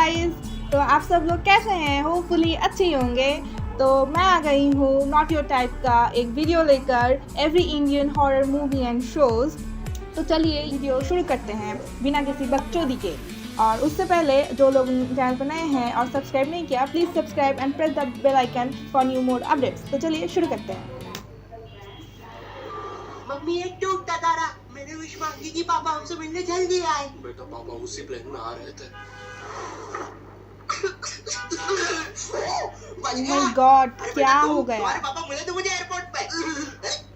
Guys, तो आप सब लोग कैसे हैं? होपफुली अच्छे ही होंगे। तो मैं आ गई हूँ नॉट योर टाइप का एक वीडियो लेकर, every Indian horror movie and shows. तो चलिए वीडियो शुरू करते हैं बिना किसी बकचोदी के। और उससे पहले जो लोग चैनल पर नए हैं और सब्सक्राइब नहीं किया, please subscribe and press the bell icon for new more updates. तो चलिए शुरू करते हैं। मम्मी एक टूटता तारा, मैंने विश मांगी थी पापा हमसे मिलने जल्दी आए। बेटा पापा उसी प्लेन में आ रहे थे। बच Oh गया। my God, अरे क्या बेटा, हो गया? तुम्हारे पापा मिले थे मुझे एयरपोर्ट पे।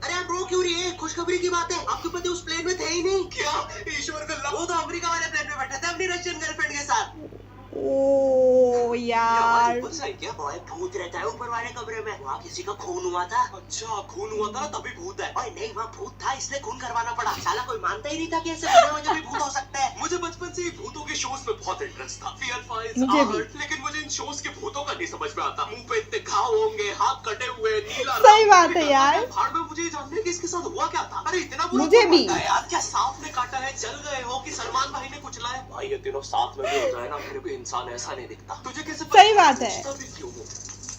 अरे आप रो क्यों रही है? खुशखबरी की बात है, आपके पति उस प्लेन में थे ही नहीं। क्या? ईश्वर का लव, वो तो अमेरिका वाले प्लेन में बैठे थे अपनी रशियन गर्लफ्रेंड के साथ। ओ यार, ऊपर से क्या बॉय भूत रहता है ऊपर वाले कमरे में? वहाँ किसी का खून हुआ था। अच्छा खून हुआ था तभी भूत है। ओए नहीं, वहाँ भूत था इसलिए खून करवाना पड़ा। साला कोई मानता ही नहीं था कि ऐसे बिना वजह भी भूत हो सकता है। मुझे बचपन से ही भूतों के शोज में बहुत इंटरेस्ट था। फियर फाइल्स, मुझे भी। लेकिन मुझे इन शोज के भूतों का नहीं समझ में आता। मुंह पे इतने घाव होंगे, हाथ कटे हुए, नीला सही बात है यार। भाड़ में मुझे ये जानना है कि इसके साथ हुआ क्या था। अरे इतना बुरा मुझे कौन भी। बनता है यार? क्या सांप ने काटा है, जल गए हो कि सलमान भाई ने कुचला है? भाई ये तीनों साथ में भी हो जाए ना, फिर भी इंसान ऐसा नहीं दिखता। तुझे कैसे पता? सही बात है। सोचता भी क्यों हूँ?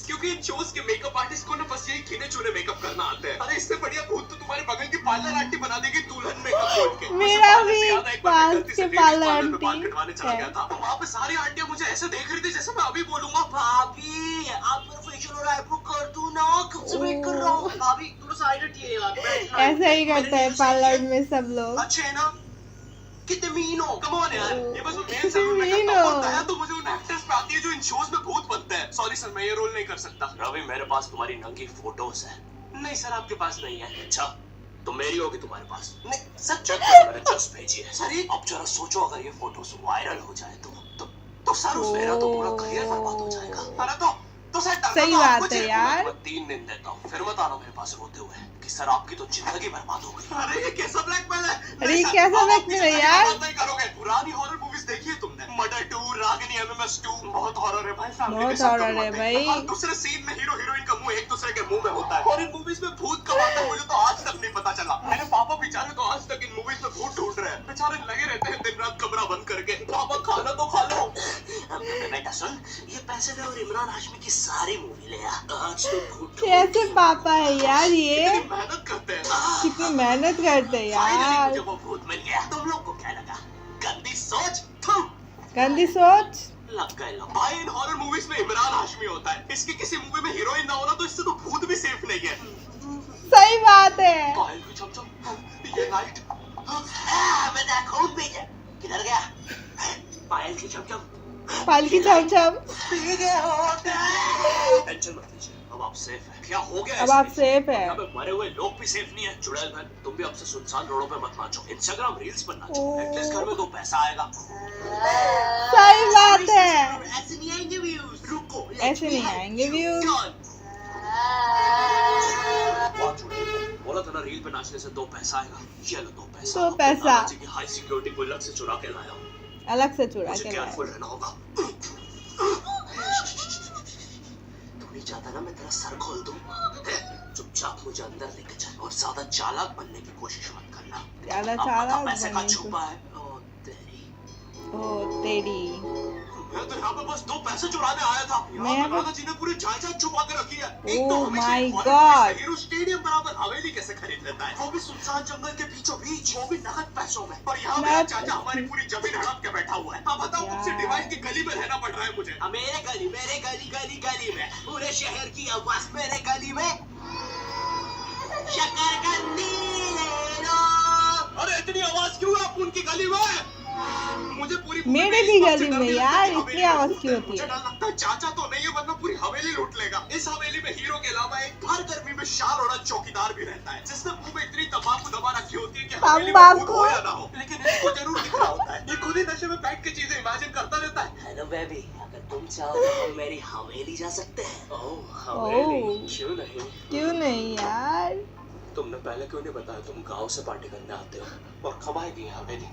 क्योंकि इन शोज के मेकअप आर्टिस्ट को ना बस यही गिने चुने मेकअप करना आता है। अरे इससे बढ़िया भूत तो तुम्हारे बगल की पार्लर आंटी बना देगी दुल्हन मेकअप बोल के। मेरा मुझे भी याद है एक बार मैं पास गलती से के लेडीज पार्लर पार्लर में बाल आंटी कटवाने चला है। गया था। तो वहाँ पे सारी आंटियां मुझे ऐसे देख रही थी जैसे मैं अभी बोलूंगा भाभी आपका फेशियल हो रहा है, बुक कर दूं ना? कब से वेट कर रहा हूँ। भाभी थोड़ा साइड हटिए यार, बैठना है। ऐसा ही करता है पार्लर में सब लोग। अच्छे है ना? कितने मीन हो, कम ऑन यार। ये बस मैं मेल सैलून में मीन करता हो। हूँ। दया तो मुझे उन एक्टर्स पे आती है जो इन शोज में भूत बनते हैं। सॉरी सर, मैं ये रोल नहीं कर सकता। रवि मेरे पास तुम्हारी नंगी फोटोज है। नहीं सर आपके पास नहीं है। अच्छा तो मेरी होगी तुम्हारे पास। नहीं सर, चेक करो, मैंने जस्ट भेजी है। सर, ये- अब जरा सोचो अगर ये फोटोज वायरल हो जाए तो सर उस मेरा तो पूरा करियर बर्बाद हो जाएगा। अरे तो सर डरना सही तो आपको बात है चाहिए। यार। मैं 3 दिन देता हूँ, फिर मत आना मेरे पास रोते हुए कि सर आपकी तो जिंदगी बर्बाद हो गई। अरे ये कैसा ब्लैकमेल है? अरे ये कैसा ब्लैकमेल है यार? नहीं करोगे। पुरानी हॉरर मूवीज देखी है तुमने? मर्डर 2, रागिनी, MMS 2, बहुत हॉरर है भाई। फैमिली बहुत के साथ horror तो है मत भाई। देखना। हर दूसरे सीन में हीरो हीरोइन का मुंह एक दूसरे के मुंह में होता है। और इन मूवीज में भूत कब आता है मुझे तो आज तक नहीं पता चला। मेरे पापा बेचारे तो आज तक इन मूवीज में भूत ढूंढ रहे हैं। बेचारे लगे रहते हैं दिन रात कमरा बंद करके। पापा खाना तो खा लो। बेटा सुन, ये पैसे ले और इमरान हाशमी की सारी मूवी ले आ। आज तो भूत कैसे पापा है यार ये? कितनी मेहनत करते हैं। कितनी मेहनत करते हैं फाइनली यार। मुझे वो भूत मिल गया। तुम लोग को क्या लगा? गंदी सोच। थू। गंदी सोच। लग गए लोग। भाई इन हॉरर मूवीज में इमरान हाशमी होता है। इसकी किसी मूवी में हीरोइन ना होना तो इससे तो भूत भी सेफ नहीं है। सही बात है। पायल की चमचम, ये लाइट। मैं देखूं पीछे किधर गया? पायल की चमचम। पाल की चमचम। भीगे होते। टेंशन मत लीजिए, अब आप सेफ हैं। क्या हो गया? अब आप सेफ है। यहाँ पे मरे हुए लोग भी सेफ नहीं है। चुड़ैल बहन, तुम भी अब से सुनसान रोडों पे मत नाचो। इंस्टाग्राम रील्स पर नाचो। एटलीस्ट घर में 2 पैसा आएगा। सही बात है। ऐसे नहीं आएंगे व्यूज। रुको, ऐसे नहीं आएंगे व्यूज। वाह चुड़ैल बहन, बोला था ना रील पे नाचने से 2 पैसा आएगा। ये लो 2 पैसा। 2 पैसा। नाना जी की हाई सिक्योरिटी को अलग से चुरा के लाया हूँ। अलग से चुरा मुझे के केयरफुल लाए। रहना होगा। तू नहीं चाहता ना मैं तेरा सर खोल दूं? चुपचाप मुझे अंदर लेके चल और ज्यादा चालाक बनने की कोशिश मत करना। ज्यादा अब चालाक पता पैसे का बनने की- छुपा है। ओ तेरी। ओ तेरी। मैं तो यहाँ पे बस 2 पैसे चुराने आया था। मैं- यहाँ पे दादा जी ने पूरी जायदाद छुपा के रखी है। एक तो Oh हमेशा my एक God. हीरो स्टेडियम बराबर हवेली कैसे खरीद लेता है? वो भी सुनसान जंगल के बीचों बीच, वो भी नकद पैसों में। और यहाँ मेरा नकद- चाचा हमारी पूरी जमीन हड़प के बैठा हुआ है। अब बताओ यार। मुझसे डिवाइन की गली में रहना पड़ रहा है मुझे। मेरे गली में पूरे शहर की आवाज मेरे गली में। शकरकंदी ले लो। अरे इतनी आवाज क्यों है आप उनकी गली में? मुझे पूरी मेरे भी गली में यार इतनी आवाज क्यों होती मुझे है? डर लगता है चाचा तो नहीं है वरना पूरी हवेली लूट लेगा। इस हवेली में हीरो के अलावा एक भर गर्मी में शाल और चौकीदार भी रहता है जिसने मुंह में इतनी तंबाकू दबा रखी होती है कि हवेली में भूत हो या ना हो, लेकिन इसको जरूर दिख रहा होता है। ये खुद ही नशे में बैठ के चीजें इमेजिन करता रहता है। हेलो बेबी, अगर तुम चाहो तो हम मेरी हवेली जा सकते हैं। ओह हवेली, ओह। क्यों नहीं? क्यों नहीं यार? तुमने पहले क्यों नहीं बताया तुम गांव से पार्टी करने आते हो और कब आएगी यहाँ हवेली?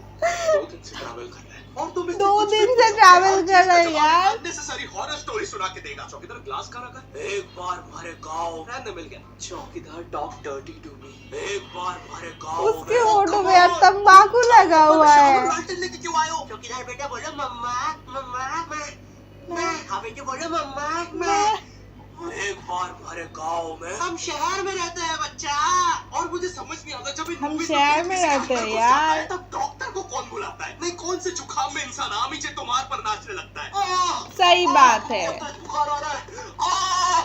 2 दिन से ट्रैवल कर रहे हैं और तुम 2 दिन से ट्रैवल कर रहे हैं यार। अननेसेसरी हॉरर स्टोरी सुना के देगा। चौकीदार ग्लास का रखा है। एक बार हमारे गांव रहने मिल गया। चौकीदार टॉक डर्टी टू मी। एक बार हमारे गांव उसके होठों में यार तंबाकू लगा हुआ है। लेके क्यों आए हो? चौकीदार बेटा बोलो मम्मा मम्मा। के बोले मम्मा मैं एक बार हमारे गांव में हम शहर में रहते हैं बच्चा और मुझे समझ नहीं आता जब इन हम movies शहर कोई में किसी रहते अंदर हैं घुस जाता यार। है, तब डॉक्टर को कौन बुलाता है? नहीं कौन से जुकाम में इंसान आमीचे तुम्हार पर नाचने लगता है? सही बात है। बुखार आ रहा है।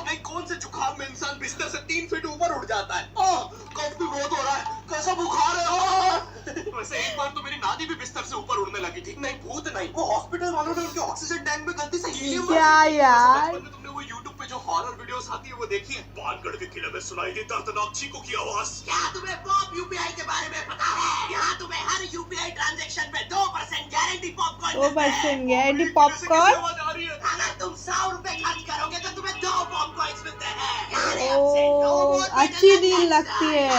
नहीं कौन से जुकाम में इंसान बिस्तर से 3 फीट ऊपर उठ जाता है? कफ भी बहुत हो रहा है। कैसा बुखार है? वैसे एक बार तो मेरी नानी भी बिस्तर से ऊपर उड़ने लगी थी। नहीं भूत नहीं, वो हॉस्पिटल वालों ने उनके ऑक्सीजन टैंक में गलती से हीलियम क्या यार? बचपन में तुमने वो YouTube पे जो हॉरर वीडियोस आती है वो देखी है? पानगढ़ के किले में सुनाई दी दर्दनाक चीखों की आवाज। क्या तुम्हें पॉप यूपीआई के बारे में पता है? यहाँ तुम्हें हर यूपीआई ट्रांजैक्शन में 2% गारंटी पॉपकॉर्न 2% गारंटी कैसे कैसे पॉपकॉर्न। आवाज आ रही है? अगर तुम 100 रुपए खर्च करोगे तो तुम्हें 2 पॉपकॉर्न मिलते हैं। अरे अब से no ओ more अच्छी bitter डील than लगती है। लगता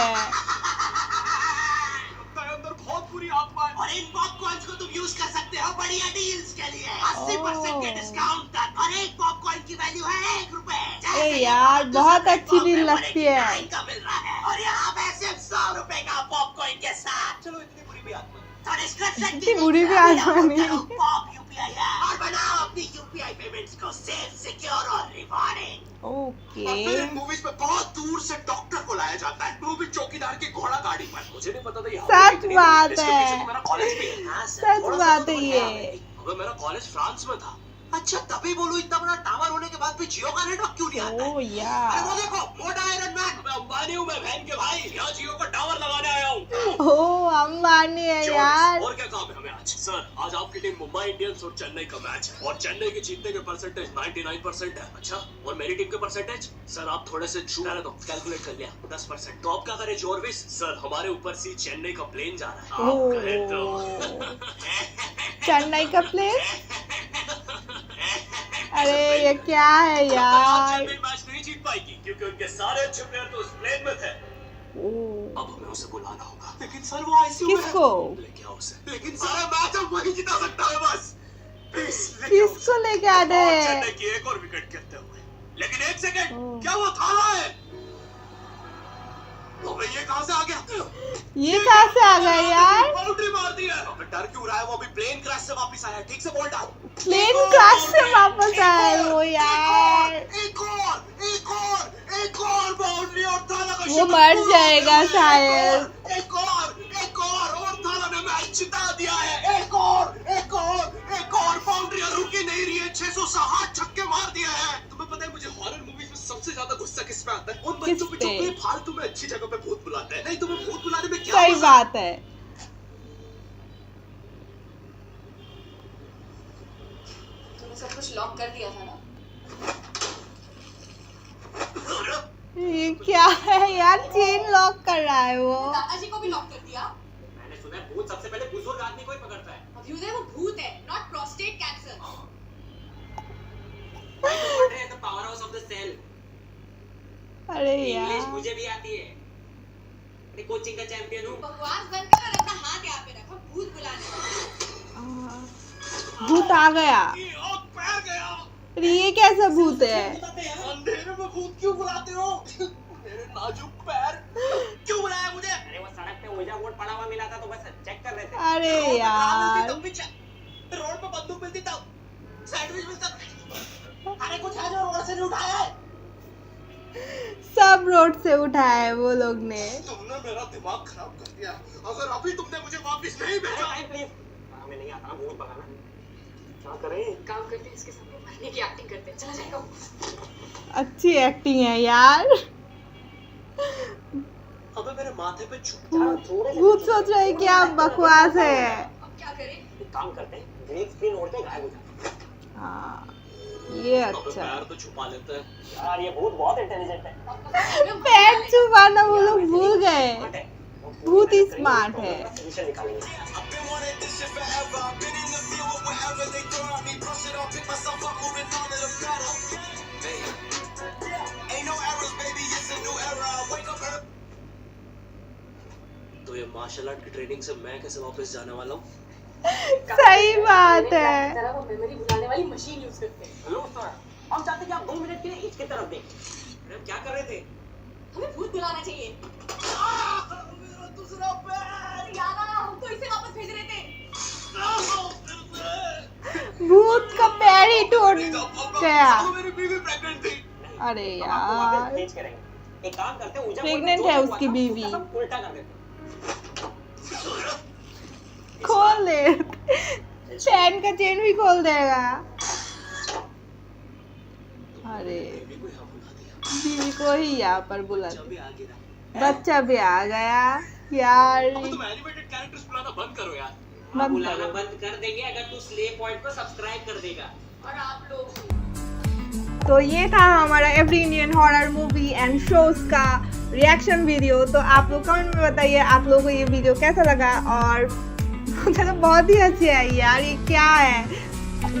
है अंदर बहुत बुरी आत्मा है। और इन पॉपकॉर्न्स को तुम यूज कर सकते हो बढ़िया डील्स के लिए 80% के डिस्काउंट तक और एक पॉपकॉर्न की वैल्यू है 1 रुपए। अरे यार बहुत अच्छी डील लगती है। का मिल रहा है और यहाँ पे सिर्फ 100 रुपए का पॉपकॉर्न के साथ। चलो इतनी बुरी भी आत्मा तो डिस्क्रिप्शन इतनी बुरी भी आत्मा नहीं। पॉप यूपीआई और बनाओ अपनी यूपीआई पेमेंट्स को सेफ सिक्योर और रिवॉर्डिंग। और फिर इन ओके मूवीज में बहुत दूर से डॉक्टर को लाया जाता है, वो भी चौकीदार की घोड़ा गाड़ी पर। मुझे नहीं पता था ये सच इतनी बात इसके है। पीछे तो मेरा कॉलेज भी है। हाँ सर, सच थोड़ा सा बात तो है बढ़िया ये। है। अबे मेरा कॉलेज फ्रांस में था। अच्छा तभी बोलूं इतना बड़ा टावर होने के बाद भी जियो का नेटवर्क क्यों नहीं आता है? ओ अरे वो यार देखो मोटा आयरन मैन। मैं अंबानी हूँ, मैं बहन के भाई। यहाँ जियो का टावर लगाने आया हूँ। ओ अंबानी है यार। और क्या काम है हमें आज? सर आज आपकी टीम मुंबई इंडियंस और चेन्नई का मैच है और चेन्नई के जीतने के परसेंटेज 99% है। अच्छा और मेरी टीम के परसेंटेज? सर आप थोड़े से छू रहने दो, कैलकुलेट कर लिया 10%। तो आप क्या करें जॉर्विस? सर हमारे ऊपर से चेन्नई का प्लेन जा रहा है। आप कहें तो चेन्नई का प्लेन। अरे ये क्या है यार? चेन्नई मैच नहीं जीत पाएगी क्योंकि उनके सारे अच्छे प्लेयर तो उस प्लेन में थे। ओ, अब हमें उसे बुलाना होगा। लेकिन सर वो आईसीयू में है। किसको? लेके आओ उसे। लेकिन सारा मैच हम वही जिता सकता है बस। प्लीज लेके आओ उसे। किसको लेके आ रहे और हैं? चेन्नई की एक और विकेट गिरते हुए। लेकिन एक सेकंड, ओह। क्या वो थाला है? अबे ये कहां से आ गया? ये कहाँ से आ गए यार? बाउंड्री मार दी है। अबे डर क्यों रहा है? वो अभी प्लेन क्रैश से वापस आया है। ठीक से बॉल डाल। प्लेन क्रैश से वापस आया है वो यार। एक और बाउंड्री और थाला का वो मर जाएगा शायद। एक और थाला ने मैच जिता दिया है। एक और बाउंड्री रुकी नहीं रही है। 660 छक्के मार दिया है। तुम्हें पता है मुझे हॉरर मूवीज में सबसे ज्यादा गुस्सा किस पे आता है? उन बच्चों पे जो किस पे? फालतू में अच्छी जगह पे भूत बुलाते हैं। नहीं तुम्हें भूत बुलाने में क्या सही मजा? बात है। तूने सब कुछ लॉक कर दिया था ना? ये क्या है यार? चेन लॉक कर रहा है वो। दादाजी को भी लॉक कर दिया? मैंने सुना है भूत सबसे पहले बुजुर्ग आदमी को ही पकड़ता है। अभ्युदय वो भूत है, not prostate cancer. The power house of the cell. अरे इंग्लिश यार मुझे भी आती है। मैं कोचिंग का चैंपियन हूँ। बकवास बंद कर और अपना हाथ यहाँ पे रखो, भूत बुलाने। भूत आ गया। पैर गया। अरे ये कैसा भूत है? अंधेरे में भूत क्यों बुलाते हो? मेरे नाजुक पैर। क्यों बुलाया मुझे? अरे वो सड़क पे ओजा बोर्ड पड़ा हुआ मिला था तो बस चेक कर रहे थे। अरे रोड पे कार यार। मिलती तब भी check। रोड पे बंदूक मिलती तब सैंडविच मिलता। अरे कुछ है जो रोड से नहीं उठाया है। सब रोड से उठाया है वो लोग ने। तुमने मेरा दिमाग खराब कर दिया। अगर अभी तुमने मुझे वापस नहीं भेजा। प्लीज हमें नहीं आता भूत भगाना। क्या करें? काम करते हैं इसके सामने मरने की एक्टिंग करते हैं, चला जाएगा। अच्छी एक्टिंग है यार। अबे मेरे माथे पे छुप भूत सोच रहे हैं क्या बकवास है। अब क्या करें? एक काम करते हैं ग्रीन स्क्रीन ओढ़ते गायब हो जाते हैं। हाँ ये अबे अच्छा। पैर तो छुपा लेते हैं। यार ये भूत बहुत इंटेलिजेंट है। अब पता है, पैर छुपाना वो लोग भूल गए। स्मार्ट है। भूत ही स्मार्ट है। सोल्यूशन निकालेंगे। तो ये मार्शल आर्ट की ट्रेनिंग से मैं कैसे वापस जाने वाला हूँ? सही बात है। तरह वो मेमोरी बुलाने वाली मशीन यूज करते हैं। हेलो सर, हम चाहते हैं कि आप 2 मिनट के लिए इसकी तरफ देखें। अरे हम क्या कर रहे थे? हमें भूत बुलाना चाहिए। मेरा दूसरा पैर। यार हम तो इसे वापस भेज रहे थे। भूत का पैर गाड़ी टूट गया। मेरी बीवी प्रेग्नेंट थी। अरे हम आपको वापस यार, भेज करेंगे। एक काम करते हैं, ऊर्जा Pregnant बोल के है जो उसकी हुआ था, बीवी। उसका सब उल्टा कर देते हैं। खोल दे, चैन का चेन भी खोल देगा। अरे बीवी को ही यहाँ पर बुला जब भी आ गया बच्चा भी आ गया यार। अब तुम एनिमेटेड कैरेक्टर्स बुलाना बंद करो यार। बंद बुलाना करो। बंद कर देंगे अगर तू स्ले पॉइंट को सब्सक्राइब कर देगा। और आप लोग तो ये था हमारा every Indian horror movie and shows का रिएक्शन वीडियो। तो आप लोग कमेंट में बताइए आप लोगों को ये वीडियो कैसा लगा। और मुझे तो बहुत ही अच्छी आई यार, ये क्या है,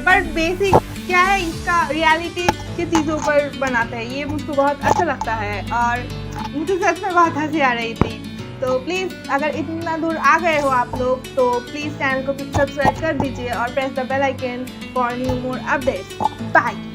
बट बेसिक क्या है इसका, रियलिटी की चीज़ों पर बनाते हैं, ये मुझको बहुत अच्छा लगता है और मुझे सच में बहुत हंसी आ रही थी। तो प्लीज़ अगर इतना दूर आ गए हो आप लोग तो प्लीज़ चैनल को सब्सक्राइब कर दीजिए और press the bell icon for new more updates. Bye.